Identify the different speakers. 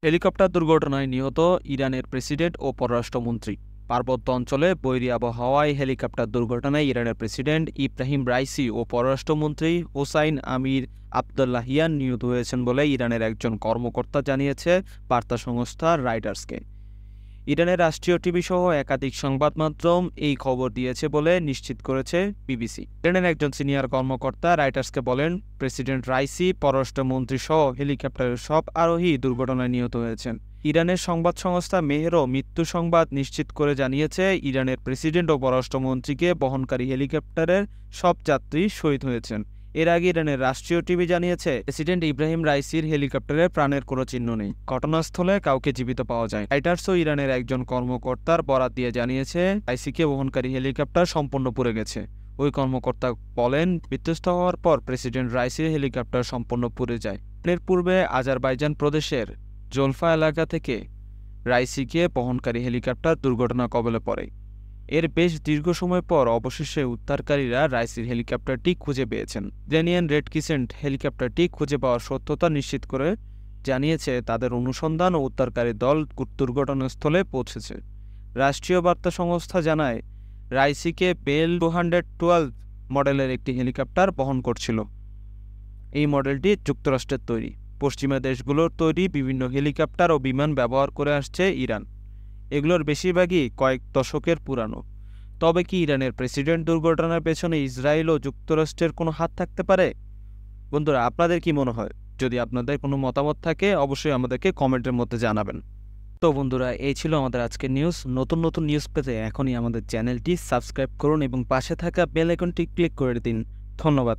Speaker 1: Helicopter দুর্ঘটনায় নিহত ইরানের প্রেসিডেন্ট ও পররাষ্ট্রমন্ত্রী। পার্বত্য অঞ্চলে বৈরী আবহাওয়ায় হেলিকপ্টার দুর্ঘটনায় ইরানের প্রেসিডেন্ট ইব্রাহিম রাইসি ও পররাষ্ট্রমন্ত্রী হোসাইন আমির আবদুল্লাহিয়ান নিহত হয়েছেন বলে ইরানের একজন কর্মকর্তা জানিয়েছে বার্তা সংস্থা রয়টার্সকে। ইরানের রাষ্ট্রীয় টিভি সহ একাধিক সংবাদ মাধ্যম এই খবর দিয়েছে বলে নিশ্চিত করেছে বিবিসি। ইরানের একজন সিনিয়র কর্মকর্তা রয়টার্সকে বলেন, প্রেসিডেন্ট রাইসি, পররাষ্ট্রমন্ত্রী সহ হেলিকপ্টারের সব আরোহী দুর্ঘটনায় নিহত হয়েছেন। ইরানের সংবাদ সংস্থা মেহেরও মৃত্যু সংবাদ নিশ্চিত করে জানিয়েছে, ইরানের প্রেসিডেন্ট ও পররাষ্ট্রমন্ত্রীকে বহনকারী হেলিকপ্টারের সব যাত্রী শহীদ হয়েছেন। এর আগে ইরানের রাষ্ট্রীয় টিভি জানিয়েছে, প্রেসিডেন্ট ইব্রাহিম রাইসির হেলিকপ্টারে প্রাণের কোনো চিহ্ন নেই। ঘটনাস্থলে কাউকে জীবিত পাওয়া যায়। রয়টার্সও ইরানের একজন কর্মকর্তার বরাত দিয়ে জানিয়েছে, রাইসিকে বহনকারী হেলিকপ্টার সম্পূর্ণ পুড়ে গেছে। ওই কর্মকর্তা বলেন, বিধ্বস্ত হওয়ার পর প্রেসিডেন্ট রাইসির হেলিকপ্টার সম্পূর্ণ পুড়ে যায়। এর পূর্বে আজারবাইজান প্রদেশের জোলফা এলাকা থেকে রাইসিকে বহনকারী হেলিকপ্টার দুর্ঘটনা কবলে পড়ে। এর বেশ দীর্ঘ সময় পর অবশেষে উদ্ধারকারীরা রাইসির হেলিকপ্টারটি খুঁজে পেয়েছেন। ইরানিয়ান রেড ক্রিসেন্ট হেলিকপ্টারটি খুঁজে পাওয়ার সত্যতা নিশ্চিত করে জানিয়েছে, তাদের অনুসন্ধান ও উদ্ধারকারী দল দুর্ঘটনাস্থলে পৌঁছেছে। রাষ্ট্রীয় বার্তা সংস্থা জানায়, রাইসিকে বেল 212 মডেলের একটি হেলিকপ্টার বহন করছিল। এই মডেলটি যুক্তরাষ্ট্রের তৈরি। পশ্চিমা দেশগুলোর তৈরি বিভিন্ন হেলিকপ্টার ও বিমান ব্যবহার করে আসছে ইরান। এগুলোর বেশিরভাগই কয়েক দশকের পুরানো। তবে কি ইরানের প্রেসিডেন্ট দুর্ঘটনার পেছনে ইসরায়েল ও যুক্তরাষ্ট্রের কোনো হাত থাকতে পারে? বন্ধুরা, আপনাদের কি মনে হয়? যদি আপনাদের কোনো মতামত থাকে অবশ্যই আমাদেরকে কমেন্টের মধ্যে জানাবেন। তো বন্ধুরা, এই ছিল আমাদের আজকের নিউজ। নতুন নতুন নিউজ পেতে এখনই আমাদের চ্যানেলটি সাবস্ক্রাইব করুন এবং পাশে থাকা বেল আইকনটি ক্লিক করে দিন। ধন্যবাদ।